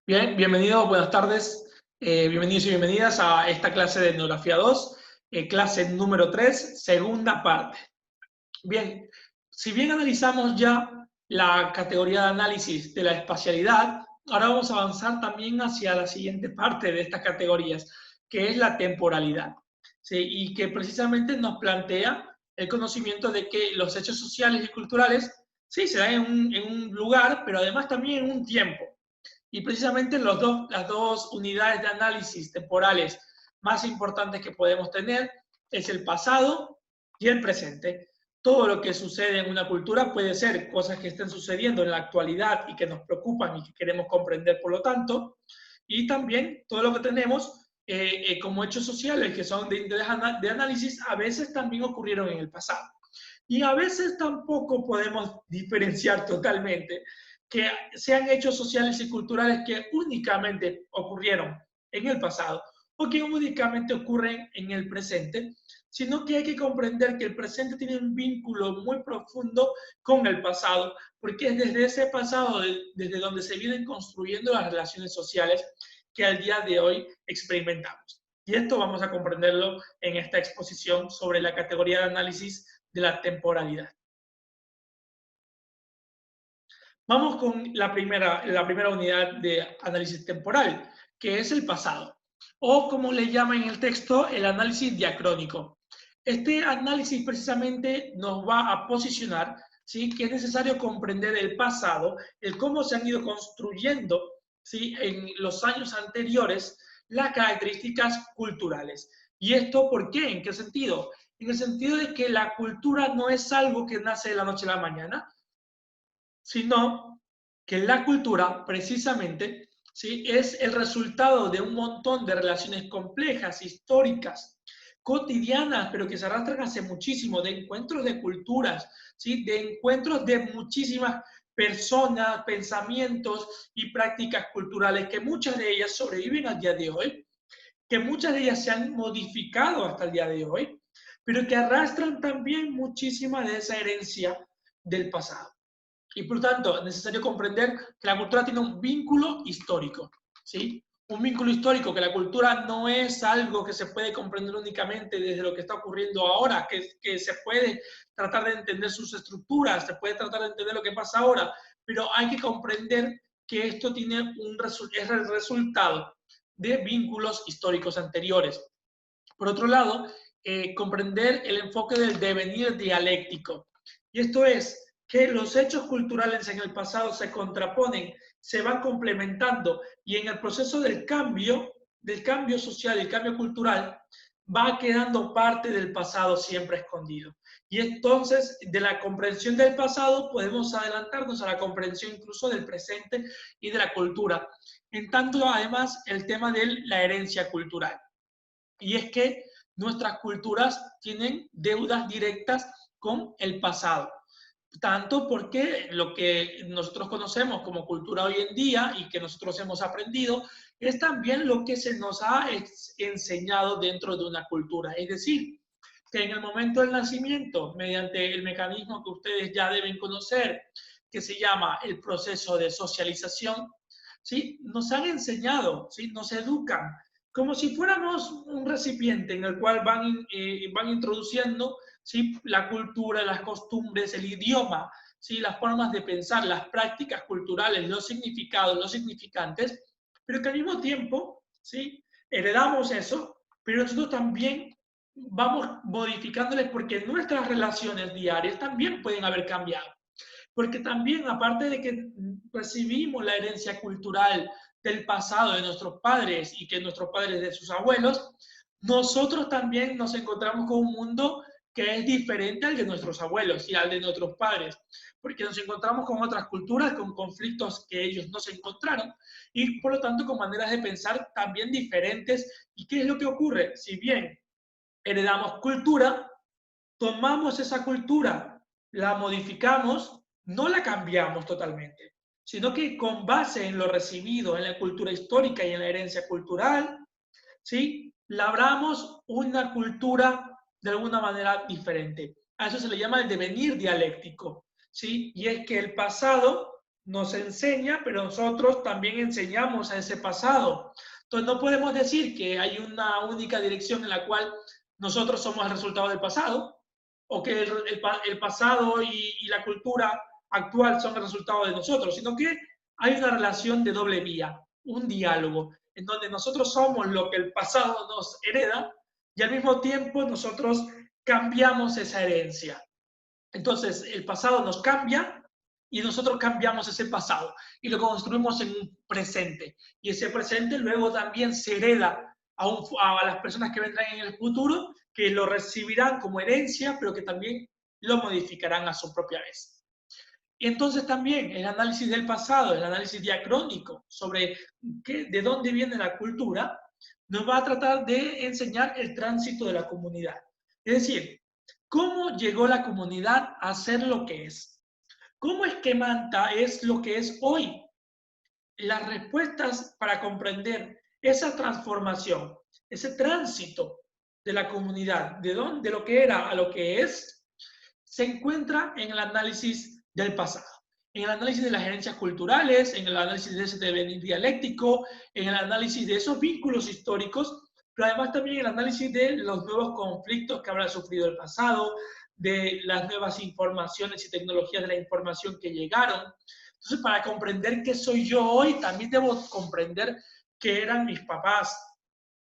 Bien, bienvenidos, buenas tardes, bienvenidos y bienvenidas a esta clase de Etnografía 2, clase número 3, segunda parte. Bien, si bien analizamos ya la categoría de análisis de la espacialidad, ahora vamos a avanzar también hacia la siguiente parte de estas categorías, que es la temporalidad, ¿sí? Y que precisamente nos plantea el conocimiento de que los hechos sociales y culturales, sí, se dan en un lugar, pero además también en un tiempo. Y precisamente las dos unidades de análisis temporales más importantes que podemos tener es el pasado y el presente. Todo lo que sucede en una cultura puede ser cosas que estén sucediendo en la actualidad y que nos preocupan y que queremos comprender por lo tanto, y también todo lo que tenemos como hechos sociales que son de análisis a veces también ocurrieron en el pasado. Y a veces tampoco podemos diferenciar totalmente que sean hechos sociales y culturales que únicamente ocurrieron en el pasado o que únicamente ocurren en el presente, sino que hay que comprender que el presente tiene un vínculo muy profundo con el pasado, porque es desde ese pasado, desde donde se vienen construyendo las relaciones sociales que al día de hoy experimentamos. Y esto vamos a comprenderlo en esta exposición sobre la categoría de análisis de la temporalidad. Vamos con la primera unidad de análisis temporal, que es el pasado, o como le llama en el texto, el análisis diacrónico. Este análisis precisamente nos va a posicionar, ¿sí?, que es necesario comprender el pasado, el cómo se han ido construyendo, ¿sí?, en los años anteriores las características culturales. ¿Y esto por qué? ¿En qué sentido? En el sentido de que la cultura no es algo que nace de la noche a la mañana, sino que la cultura precisamente, ¿sí?, es el resultado de un montón de relaciones complejas, históricas, cotidianas, pero que se arrastran hace muchísimo, de encuentros de culturas, ¿sí?, de encuentros de muchísimas personas, pensamientos y prácticas culturales, que muchas de ellas sobreviven al día de hoy, que muchas de ellas se han modificado hasta el día de hoy, pero que arrastran también muchísima de esa herencia del pasado. Y por lo tanto, es necesario comprender que la cultura tiene un vínculo histórico, ¿sí? Un vínculo histórico, que la cultura no es algo que se puede comprender únicamente desde lo que está ocurriendo ahora, que se puede tratar de entender sus estructuras, se puede tratar de entender lo que pasa ahora, pero hay que comprender que esto tiene es el resultado de vínculos históricos anteriores. Por otro lado, comprender el enfoque del devenir dialéctico. Y esto es que los hechos culturales en el pasado se contraponen, se van complementando y en el proceso del cambio social, el cambio cultural, va quedando parte del pasado siempre escondido. Y entonces, de la comprensión del pasado, podemos adelantarnos a la comprensión incluso del presente y de la cultura. En tanto, además, el tema de la herencia cultural. Y es que nuestras culturas tienen deudas directas con el pasado. Tanto porque lo que nosotros conocemos como cultura hoy en día y que nosotros hemos aprendido es también lo que se nos ha enseñado dentro de una cultura. Es decir, que en el momento del nacimiento, mediante el mecanismo que ustedes ya deben conocer, que se llama el proceso de socialización, ¿sí?, nos han enseñado, ¿sí?, nos educan como si fuéramos un recipiente en el cual van introduciendo, ¿sí?, la cultura, las costumbres, el idioma, ¿sí?, las formas de pensar, las prácticas culturales, los significados, los significantes, pero que al mismo tiempo, ¿sí?, heredamos eso, pero nosotros también vamos modificándoles porque nuestras relaciones diarias también pueden haber cambiado. Porque también, aparte de que recibimos la herencia cultural del pasado de nuestros padres y que nuestros padres de sus abuelos, nosotros también nos encontramos con un mundo que es diferente al de nuestros abuelos y al de nuestros padres, porque nos encontramos con otras culturas, con conflictos que ellos no se encontraron y por lo tanto con maneras de pensar también diferentes. ¿Y qué es lo que ocurre? Si bien heredamos cultura, tomamos esa cultura, la modificamos, no la cambiamos totalmente, sino que con base en lo recibido en la cultura histórica y en la herencia cultural, ¿sí?, labramos una cultura de alguna manera diferente. A eso se le llama el devenir dialéctico, ¿sí? Y es que el pasado nos enseña, pero nosotros también enseñamos a ese pasado. Entonces no podemos decir que hay una única dirección en la cual nosotros somos el resultado del pasado, o que el pasado y la cultura actual son el resultado de nosotros, sino que hay una relación de doble vía, un diálogo, en donde nosotros somos lo que el pasado nos hereda y al mismo tiempo nosotros cambiamos esa herencia. Entonces, el pasado nos cambia y nosotros cambiamos ese pasado y lo construimos en un presente. Y ese presente luego también se hereda a las personas que vendrán en el futuro, que lo recibirán como herencia, pero que también lo modificarán a su propia vez. Y entonces también el análisis del pasado, el análisis diacrónico sobre de dónde viene la cultura, nos va a tratar de enseñar el tránsito de la comunidad. Es decir, cómo llegó la comunidad a ser lo que es. ¿Cómo es que Manta es lo que es hoy? Las respuestas para comprender esa transformación, ese tránsito de la comunidad, de lo que era a lo que es, se encuentra en el análisis del pasado, en el análisis de las herencias culturales, en el análisis de ese devenir dialéctico, en el análisis de esos vínculos históricos, pero además también el análisis de los nuevos conflictos que habrá sufrido el pasado, de las nuevas informaciones y tecnologías de la información que llegaron. Entonces, para comprender qué soy yo hoy, también debo comprender qué eran mis papás,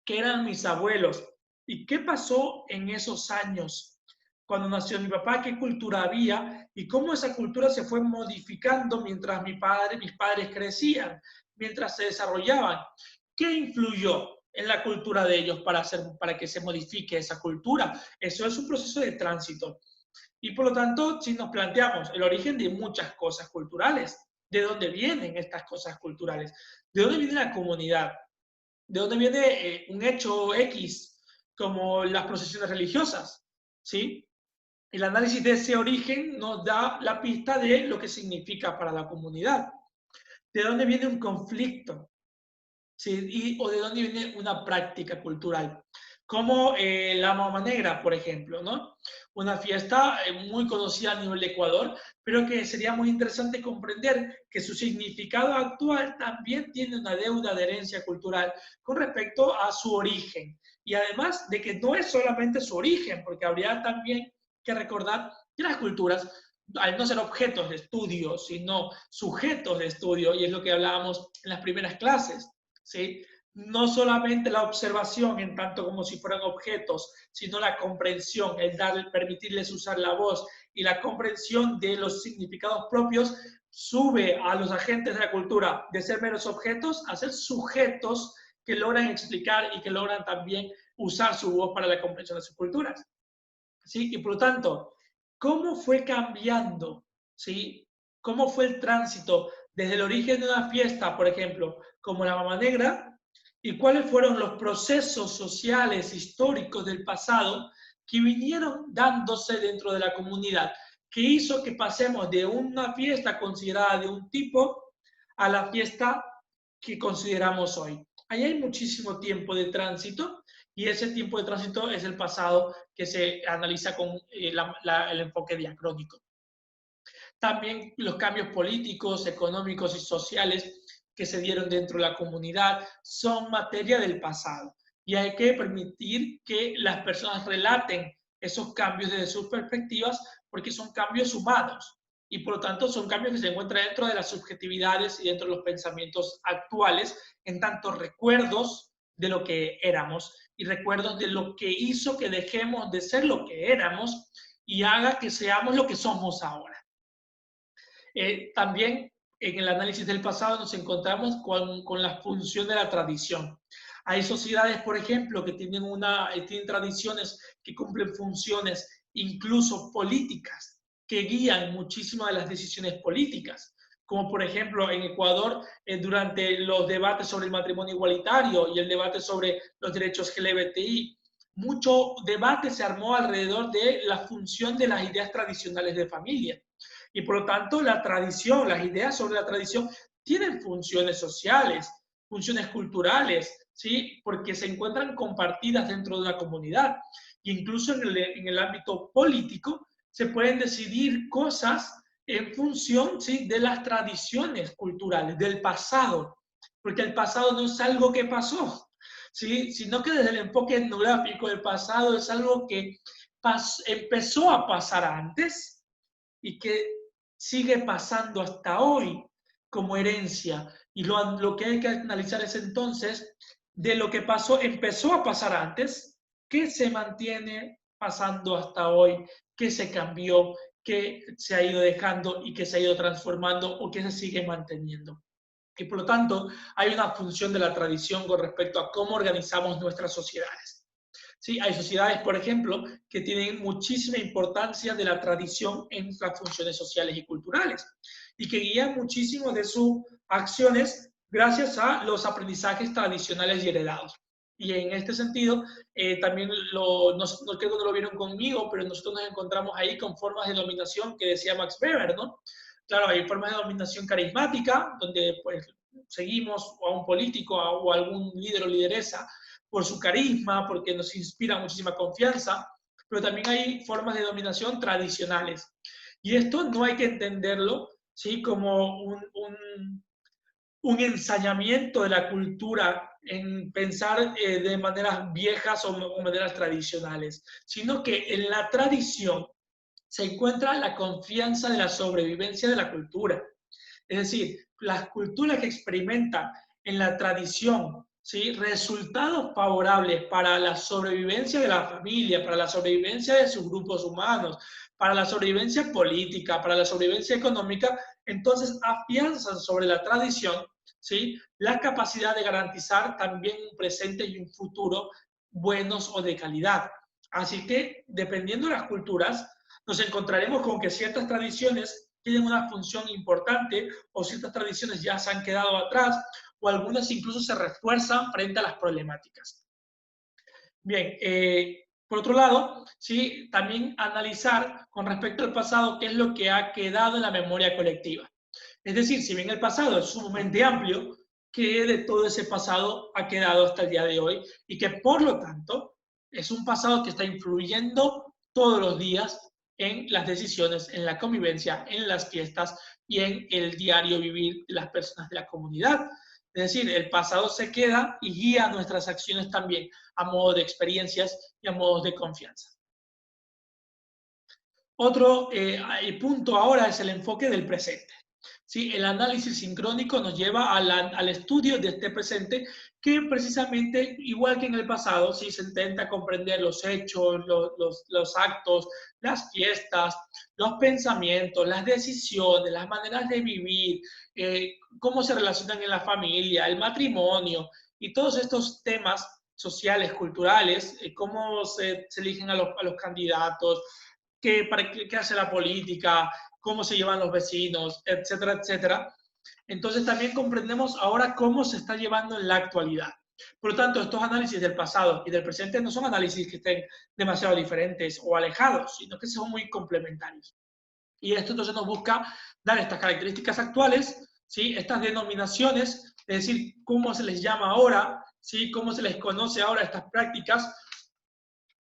qué eran mis abuelos y qué pasó en esos años cuando nació mi papá, qué cultura había y cómo esa cultura se fue modificando mientras mis padres crecían, mientras se desarrollaban. ¿Qué influyó en la cultura de ellos para que se modifique esa cultura? Eso es un proceso de tránsito. Y por lo tanto, si nos planteamos el origen de muchas cosas culturales, ¿de dónde vienen estas cosas culturales? ¿De dónde viene la comunidad? ¿De dónde viene un hecho X, como las procesiones religiosas? ¿Sí? El análisis de ese origen nos da la pista de lo que significa para la comunidad. ¿De dónde viene un conflicto? ¿Sí? O de dónde viene una práctica cultural. Como la Mama Negra, por ejemplo, ¿no? Una fiesta muy conocida a nivel de Ecuador, pero que sería muy interesante comprender que su significado actual también tiene una deuda de herencia cultural con respecto a su origen. Y además de que no es solamente su origen, porque habría también que recordar que las culturas, al no ser objetos de estudio, sino sujetos de estudio, y es lo que hablábamos en las primeras clases, ¿sí? No solamente la observación en tanto como si fueran objetos, sino la comprensión, permitirles usar la voz y la comprensión de los significados propios sube a los agentes de la cultura de ser meros objetos a ser sujetos que logran explicar y que logran también usar su voz para la comprensión de sus culturas. ¿Sí? Y por lo tanto, ¿cómo fue cambiando? ¿Sí? ¿Cómo fue el tránsito desde el origen de una fiesta, por ejemplo, como la Mama Negra, y cuáles fueron los procesos sociales, históricos del pasado que vinieron dándose dentro de la comunidad, que hizo que pasemos de una fiesta considerada de un tipo a la fiesta que consideramos hoy? Ahí hay muchísimo tiempo de tránsito y ese tiempo de tránsito es el pasado que se analiza con el enfoque diacrónico. También los cambios políticos, económicos y sociales que se dieron dentro de la comunidad son materia del pasado y hay que permitir que las personas relaten esos cambios desde sus perspectivas porque son cambios humanos y por lo tanto son cambios que se encuentran dentro de las subjetividades y dentro de los pensamientos actuales en tanto recuerdos de lo que éramos y recuerdos de lo que hizo que dejemos de ser lo que éramos y haga que seamos lo que somos ahora. También en el análisis del pasado nos encontramos con la función de la tradición. Hay sociedades, por ejemplo, que tienen tradiciones que cumplen funciones incluso políticas, que guían muchísimas de las decisiones políticas, como por ejemplo en Ecuador, durante los debates sobre el matrimonio igualitario y el debate sobre los derechos LGBTI, mucho debate se armó alrededor de la función de las ideas tradicionales de familia. Y por lo tanto, la tradición, las ideas sobre la tradición tienen funciones sociales, funciones culturales, ¿sí? Porque se encuentran compartidas dentro de una comunidad. E incluso en el ámbito político se pueden decidir cosas en función, ¿sí?, de las tradiciones culturales, del pasado, porque el pasado no es algo que pasó, ¿sí?, sino que desde el enfoque etnográfico el pasado es algo que empezó a pasar antes y que sigue pasando hasta hoy como herencia. Y lo que hay que analizar es entonces de lo que pasó, empezó a pasar antes, qué se mantiene pasando hasta hoy, qué se cambió, qué se ha ido dejando y qué se ha ido transformando o qué se sigue manteniendo. Y por lo tanto, hay una función de la tradición con respecto a cómo organizamos nuestras sociedades. Sí, hay sociedades, por ejemplo, que tienen muchísima importancia de la tradición en las funciones sociales y culturales y que guían muchísimo de sus acciones gracias a los aprendizajes tradicionales y heredados. Y en este sentido, también no creo que no lo vieron conmigo, pero nosotros nos encontramos ahí con formas de dominación que decía Max Weber, ¿no? Claro, hay formas de dominación carismática, donde pues seguimos a un político o a algún líder o lideresa por su carisma, porque nos inspira muchísima confianza, pero también hay formas de dominación tradicionales. Y esto no hay que entenderlo, ¿sí?, como un ensañamiento de la cultura en pensar de maneras viejas o maneras tradicionales, sino que en la tradición se encuentra la confianza de la sobrevivencia de la cultura. Es decir, las culturas que experimentan en la tradición, ¿sí?, resultados favorables para la sobrevivencia de la familia, para la sobrevivencia de sus grupos humanos, para la sobrevivencia política, para la sobrevivencia económica, entonces afianzan sobre la tradición, ¿sí?, la capacidad de garantizar también un presente y un futuro buenos o de calidad. Así que, dependiendo de las culturas, nos encontraremos con que ciertas tradiciones tienen una función importante o ciertas tradiciones ya se han quedado atrás o algunas incluso se refuerzan frente a las problemáticas. Bien, por otro lado, sí, también analizar con respecto al pasado qué es lo que ha quedado en la memoria colectiva. Es decir, si bien el pasado es sumamente amplio, qué de todo ese pasado ha quedado hasta el día de hoy y que por lo tanto es un pasado que está influyendo todos los días en las decisiones, en la convivencia, en las fiestas y en el diario vivir de las personas de la comunidad. Es decir, el pasado se queda y guía nuestras acciones también a modo de experiencias y a modos de confianza. Otro punto ahora es el enfoque del presente. ¿Sí? El análisis sincrónico nos lleva al estudio de este presente que precisamente, igual que en el pasado, ¿sí?, se intenta comprender los hechos, los actos, las fiestas, los pensamientos, las decisiones, las maneras de vivir, cómo se relacionan en la familia, el matrimonio y todos estos temas sociales, culturales, cómo se eligen a los candidatos, qué hace la política, cómo se llevan los vecinos, etcétera, etcétera. Entonces también comprendemos ahora cómo se está llevando en la actualidad. Por lo tanto, estos análisis del pasado y del presente no son análisis que estén demasiado diferentes o alejados, sino que son muy complementarios. Y esto entonces nos busca dar estas características actuales, ¿sí?, estas denominaciones, es decir, cómo se les llama ahora, ¿sí?, cómo se les conoce ahora estas prácticas,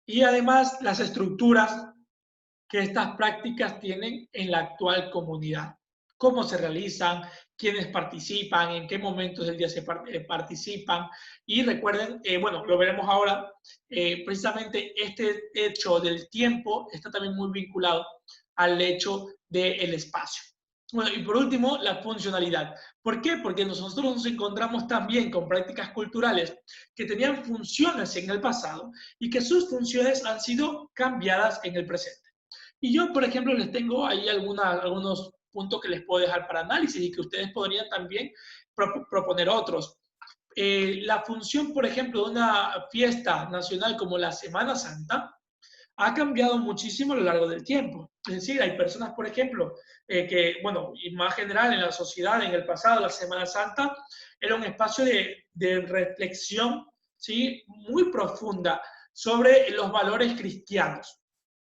y además las estructuras que estas prácticas tienen en la actual comunidad. Cómo se realizan, quiénes participan, en qué momentos del día se participan. Y recuerden, bueno, lo veremos ahora, precisamente este hecho del tiempo está también muy vinculado al hecho del espacio. Bueno, y por último, la funcionalidad. ¿Por qué? Porque nosotros nos encontramos también con prácticas culturales que tenían funciones en el pasado y que sus funciones han sido cambiadas en el presente. Y yo, por ejemplo, les tengo ahí algunos puntos que les puedo dejar para análisis y que ustedes podrían también proponer otros. La función, por ejemplo, de una fiesta nacional como la Semana Santa ha cambiado muchísimo a lo largo del tiempo. Es decir, hay personas, por ejemplo, que, bueno, y más general en la sociedad, en el pasado, la Semana Santa era un espacio de reflexión, ¿sí?, muy profunda sobre los valores cristianos.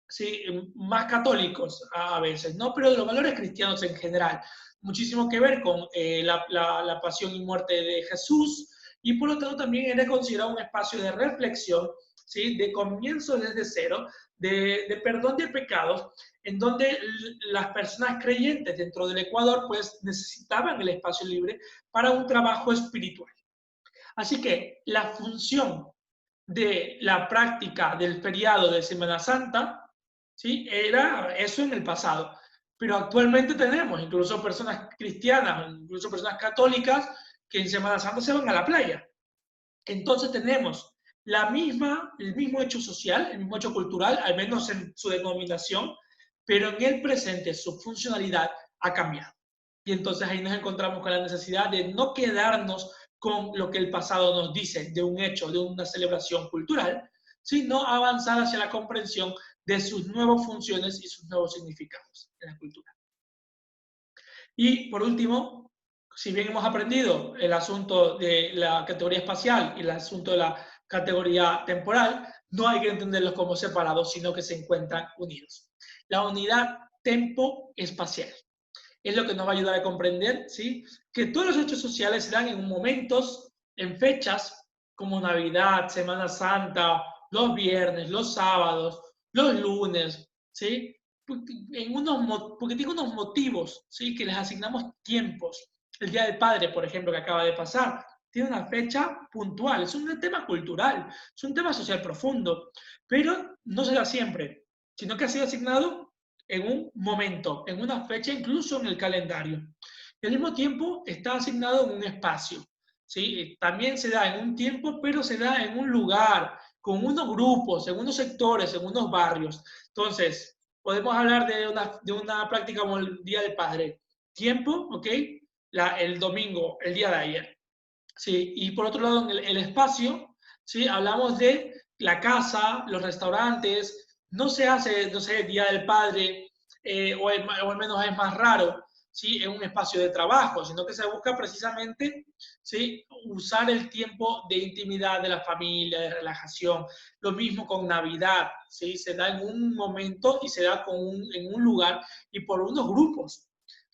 Sí, más católicos a veces, ¿no? Pero de los valores cristianos en general. Muchísimo que ver con la pasión y muerte de Jesús, y por lo tanto también era considerado un espacio de reflexión ¿sí? De comienzo desde cero, de perdón de pecados, en donde las personas creyentes dentro del Ecuador pues necesitaban el espacio libre para un trabajo espiritual. Así que la función de la práctica del feriado de Semana Santa, ¿sí? Era eso en el pasado. Pero actualmente tenemos incluso personas cristianas, incluso personas católicas, que en Semana Santa se van a la playa. Entonces tenemos el mismo hecho social, el mismo hecho cultural, al menos en su denominación, pero en el presente su funcionalidad ha cambiado. Y entonces ahí nos encontramos con la necesidad de no quedarnos con lo que el pasado nos dice de un hecho, de una celebración cultural, sino avanzar hacia la comprensión de sus nuevas funciones y sus nuevos significados en la cultura. Y por último, si bien hemos aprendido el asunto de la categoría espacial y el asunto de la categoría temporal, no hay que entenderlos como separados, sino que se encuentran unidos. La unidad tempo-espacial es lo que nos va a ayudar a comprender, ¿sí? Que todos los hechos sociales se dan en momentos, en fechas como Navidad, Semana Santa, los viernes, los sábados, los lunes, ¿sí? Porque tiene unos motivos, ¿sí? Que les asignamos tiempos. El Día del Padre, por ejemplo, que acaba de pasar, tiene una fecha puntual, es un tema cultural, es un tema social profundo, pero no se da siempre, sino que ha sido asignado en un momento, en una fecha, incluso en el calendario. Y al mismo tiempo está asignado en un espacio, ¿sí? También se da en un tiempo, pero se da en un lugar, con unos grupos, en unos sectores, en unos barrios. Entonces, podemos hablar de una práctica como el Día del Padre. Tiempo, ¿ok? El domingo, el día de ayer. ¿Sí? Y por otro lado, en el espacio, ¿sí? Hablamos de la casa, los restaurantes, no se hace, no sé, Día del Padre, o al menos es más raro, ¿sí? En un espacio de trabajo, sino que se busca precisamente, ¿sí? Usar el tiempo de intimidad de la familia, de relajación. Lo mismo con Navidad, ¿sí? Se da en un momento y se da en un lugar y por unos grupos.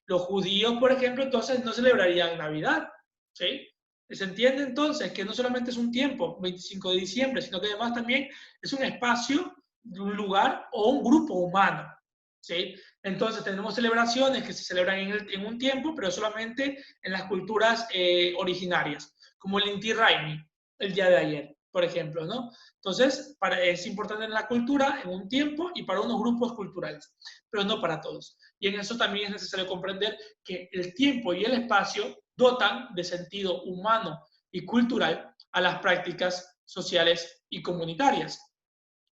Los judíos, por ejemplo, entonces no celebrarían Navidad, ¿sí? Se entiende entonces que no solamente es un tiempo, 25 de diciembre, sino que además también es un espacio, un lugar o un grupo humano, ¿sí? Entonces tenemos celebraciones que se celebran en un tiempo, pero solamente en las culturas originarias, como el Inti Raymi, el día de ayer, por ejemplo, ¿no? Entonces, es importante en la cultura, en un tiempo y para unos grupos culturales, pero no para todos. Y en eso también es necesario comprender que el tiempo y el espacio dotan de sentido humano y cultural a las prácticas sociales y comunitarias.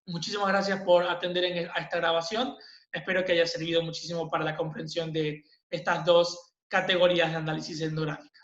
Muchísimas gracias por atender a esta grabación. Espero que haya servido muchísimo para la comprensión de estas dos categorías de análisis etnográfico.